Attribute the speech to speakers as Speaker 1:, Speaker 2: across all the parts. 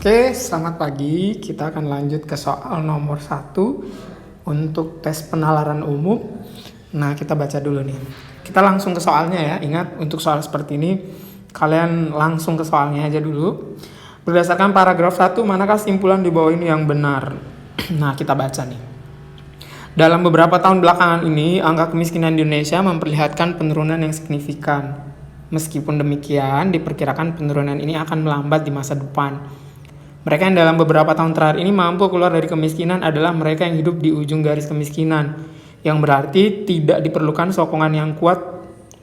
Speaker 1: Oke, selamat pagi. Kita akan lanjut ke soal nomor 1 untuk tes penalaran umum. Nah, kita baca dulu nih. Kita langsung ke soalnya ya. Ingat, untuk soal seperti ini, kalian langsung ke soalnya aja dulu. Berdasarkan paragraf 1, manakah simpulan di bawah ini yang benar? Nah, kita baca nih. Dalam beberapa tahun belakangan ini, angka kemiskinan di Indonesia memperlihatkan penurunan yang signifikan. Meskipun demikian, diperkirakan penurunan ini akan melambat di masa depan. Mereka yang dalam beberapa tahun terakhir ini mampu keluar dari kemiskinan adalah mereka yang hidup di ujung garis kemiskinan, yang berarti tidak diperlukan sokongan yang kuat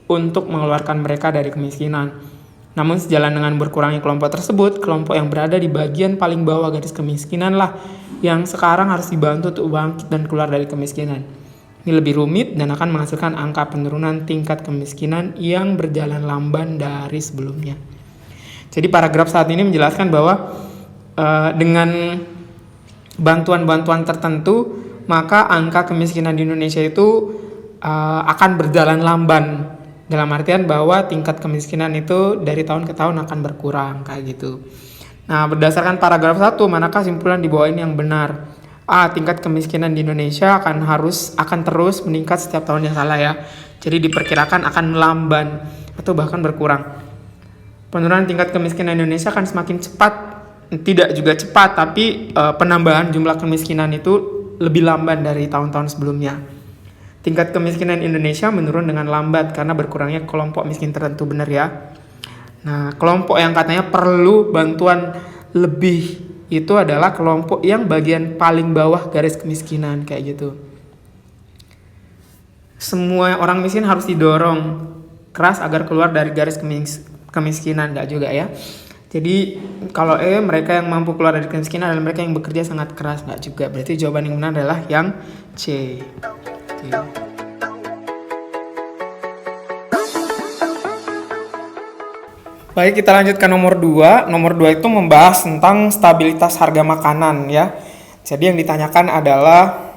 Speaker 1: untuk mengeluarkan mereka dari kemiskinan. Namun sejalan dengan berkurangnya kelompok tersebut, kelompok yang berada di bagian paling bawah garis kemiskinan lah yang sekarang harus dibantu untuk bangkit dan keluar dari kemiskinan. Ini lebih rumit dan akan menghasilkan angka penurunan tingkat kemiskinan yang berjalan lamban dari sebelumnya. Jadi paragraf saat ini menjelaskan bahwa dengan bantuan-bantuan tertentu, maka angka kemiskinan di Indonesia itu akan berjalan lamban. Dalam artian bahwa tingkat kemiskinan itu dari tahun ke tahun akan berkurang, kayak gitu. Nah, berdasarkan paragraf 1, manakah simpulan di bawah ini yang benar? A. Tingkat kemiskinan di Indonesia akan terus meningkat setiap tahun, yang salah ya. Jadi diperkirakan akan melamban atau bahkan berkurang. Penurunan tingkat kemiskinan Indonesia akan semakin cepat. Tidak juga cepat, tapi penambahan jumlah kemiskinan itu lebih lamban dari tahun-tahun sebelumnya. Tingkat kemiskinan Indonesia menurun dengan lambat karena berkurangnya kelompok miskin tertentu, benar ya. Nah, kelompok yang katanya perlu bantuan lebih itu adalah kelompok yang bagian paling bawah garis kemiskinan, kayak gitu. Semua orang miskin harus didorong keras agar keluar dari garis kemiskinan, enggak juga ya. Jadi kalau mereka yang mampu keluar dari kemiskinan adalah mereka yang bekerja sangat keras, nggak juga. Berarti jawaban yang benar adalah yang C. Oke. Baik, kita lanjut ke nomor 2. Nomor 2 itu membahas tentang stabilitas harga makanan ya. Jadi yang ditanyakan adalah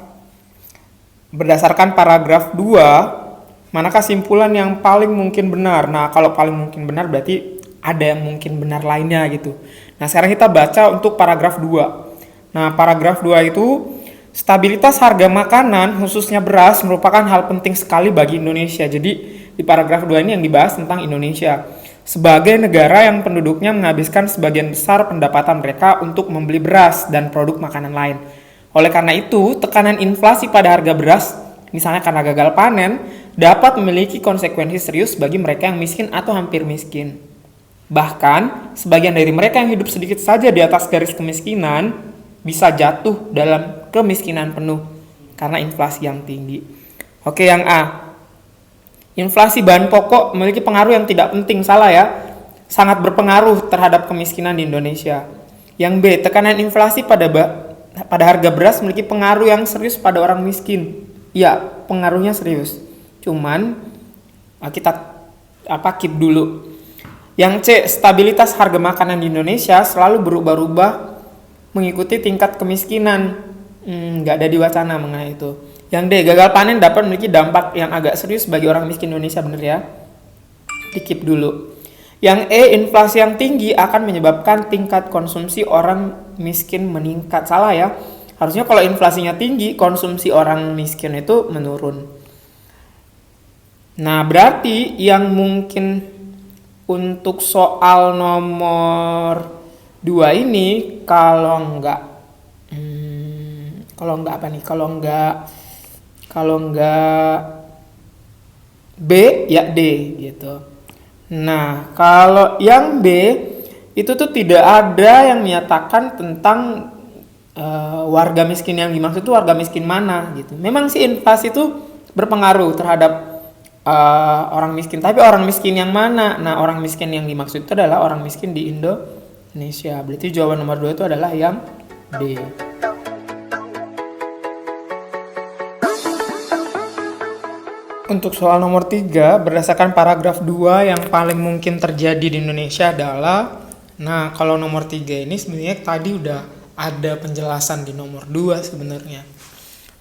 Speaker 1: berdasarkan paragraf 2, manakah simpulan yang paling mungkin benar? Nah, kalau paling mungkin benar berarti ada yang mungkin benar lainnya gitu. Nah, sekarang kita baca untuk paragraf 2. Nah, paragraf 2 itu stabilitas harga makanan khususnya beras merupakan hal penting sekali bagi Indonesia. Jadi di paragraf 2 ini yang dibahas tentang Indonesia sebagai negara yang penduduknya menghabiskan sebagian besar pendapatan mereka untuk membeli beras dan produk makanan lain. Oleh karena itu, tekanan inflasi pada harga beras, misalnya karena gagal panen, dapat memiliki konsekuensi serius bagi mereka yang miskin atau hampir miskin. Bahkan, sebagian dari mereka yang hidup sedikit saja di atas garis kemiskinan bisa jatuh dalam kemiskinan penuh karena inflasi yang tinggi. Oke, yang A. Inflasi bahan pokok memiliki pengaruh yang tidak penting, salah ya. Sangat berpengaruh terhadap kemiskinan di Indonesia. Yang B. Tekanan inflasi pada harga beras memiliki pengaruh yang serius pada orang miskin. Ya, pengaruhnya serius. Cuman kita keep dulu. Yang C, stabilitas harga makanan di Indonesia selalu berubah-ubah mengikuti tingkat kemiskinan. Nggak ada di wacana mengenai itu. Yang D, gagal panen dapat memiliki dampak yang agak serius bagi orang miskin Indonesia, bener ya? Di-keep dulu. Yang E, inflasi yang tinggi akan menyebabkan tingkat konsumsi orang miskin meningkat. Salah ya? Harusnya kalau inflasinya tinggi, konsumsi orang miskin itu menurun. Nah, berarti yang mungkin untuk soal nomor 2 ini kalau enggak B ya D gitu. Nah, kalau yang B itu tuh tidak ada yang menyatakan tentang warga miskin yang dimaksud itu warga miskin mana gitu. Memang sih inflasi itu berpengaruh terhadap orang miskin, tapi orang miskin yang mana? Nah, orang miskin yang dimaksud itu adalah orang miskin di Indonesia. Berarti jawaban nomor 2 itu adalah yang D. Untuk soal nomor 3, berdasarkan paragraf 2 yang paling mungkin terjadi di Indonesia adalah, nah kalau nomor 3 ini sebenarnya tadi udah ada penjelasan di nomor 2 sebenarnya.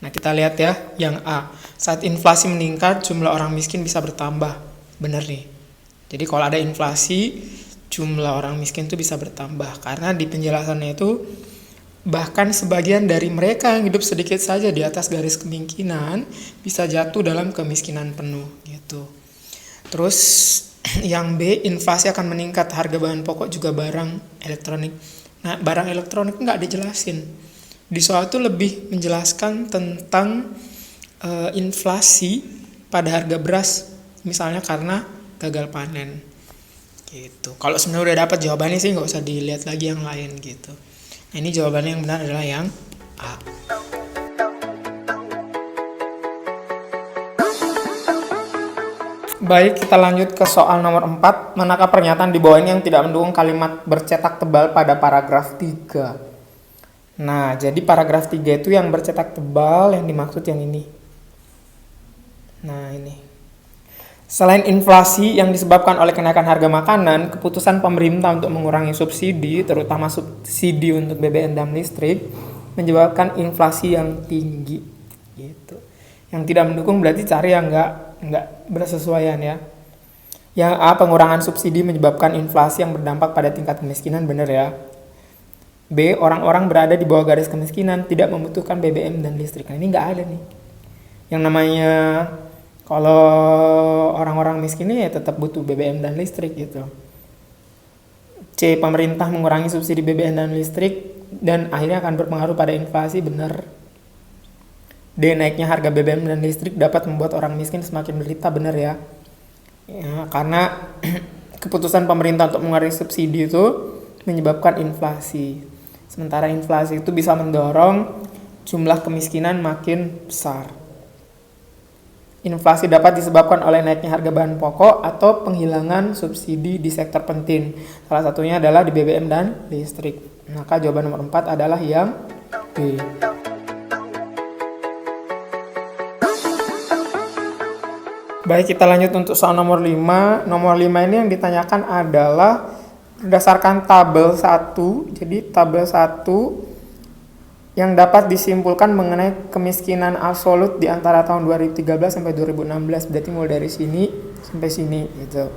Speaker 1: Nah, kita lihat ya, yang A. Saat inflasi meningkat, jumlah orang miskin bisa bertambah. Benar nih. Jadi kalau ada inflasi, jumlah orang miskin itu bisa bertambah. Karena di penjelasannya itu bahkan sebagian dari mereka yang hidup sedikit saja di atas garis kemiskinan bisa jatuh dalam kemiskinan penuh gitu. Terus yang B, inflasi akan meningkat harga bahan pokok juga barang elektronik. Nah, barang elektronik nggak dijelasin. Di soal itu lebih menjelaskan tentang inflasi pada harga beras, misalnya karena gagal panen gitu. Kalau sebenarnya udah dapat jawabannya sih nggak usah dilihat lagi yang lain gitu. Nah, ini jawabannya yang benar adalah yang A. Baik, kita lanjut ke soal nomor 4. Manakah pernyataan di bawah ini yang tidak mendukung kalimat bercetak tebal pada paragraf 3? Nah, jadi paragraf 3 itu yang bercetak tebal, yang dimaksud yang ini. Nah, ini. Selain inflasi yang disebabkan oleh kenaikan harga makanan, keputusan pemerintah untuk mengurangi subsidi, terutama subsidi untuk BBM dan listrik, menyebabkan inflasi yang tinggi. Gitu. Yang tidak mendukung berarti cari yang nggak bersesuaian ya. Yang A, pengurangan subsidi menyebabkan inflasi yang berdampak pada tingkat kemiskinan, benar ya. B, orang-orang berada di bawah garis kemiskinan tidak membutuhkan BBM dan listrik. Nah, ini nggak ada nih. Yang namanya kalau orang-orang miskin ya tetap butuh BBM dan listrik gitu. C, pemerintah mengurangi subsidi BBM dan listrik dan akhirnya akan berpengaruh pada inflasi, benar. D, naiknya harga BBM dan listrik dapat membuat orang miskin semakin menderita, benar ya. Ya, karena keputusan pemerintah untuk mengurangi subsidi itu menyebabkan inflasi. Sementara inflasi itu bisa mendorong jumlah kemiskinan makin besar. Inflasi dapat disebabkan oleh naiknya harga bahan pokok atau penghilangan subsidi di sektor penting. Salah satunya adalah di BBM dan listrik. Maka jawaban nomor 4 adalah yang B. Baik, kita lanjut untuk soal nomor 5. Nomor 5 ini yang ditanyakan adalah berdasarkan tabel 1. Jadi tabel 1 yang dapat disimpulkan mengenai kemiskinan absolut di antara tahun 2013 sampai 2016. Berarti mulai dari sini sampai sini gitu.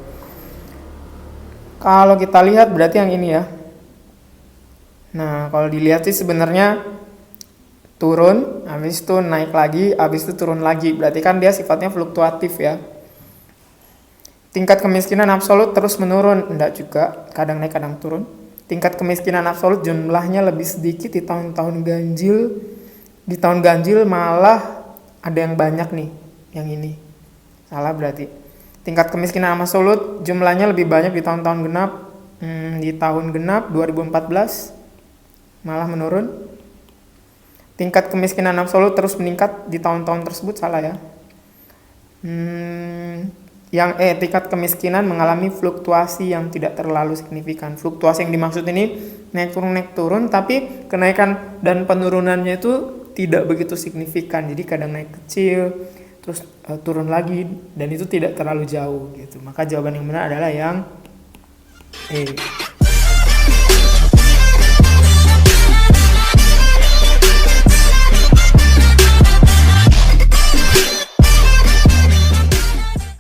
Speaker 1: Kalau kita lihat berarti yang ini ya. Nah, kalau dilihat sih sebenarnya turun, habis itu naik lagi, habis itu turun lagi. Berarti kan dia sifatnya fluktuatif ya. Tingkat kemiskinan absolut terus menurun, enggak juga, kadang naik kadang turun. Tingkat kemiskinan absolut jumlahnya lebih sedikit di tahun-tahun ganjil. Di tahun ganjil malah ada yang banyak nih, yang ini. Salah berarti. Tingkat kemiskinan absolut jumlahnya lebih banyak di tahun-tahun genap. Di tahun genap 2014 malah menurun. Tingkat kemiskinan absolut terus meningkat di tahun-tahun tersebut, salah ya. Yang tingkat kemiskinan mengalami fluktuasi yang tidak terlalu signifikan. Fluktuasi yang dimaksud ini naik turun, tapi kenaikan dan penurunannya itu tidak begitu signifikan. Jadi kadang naik kecil, terus turun lagi, dan itu tidak terlalu jauh gitu. Maka jawaban yang benar adalah yang E.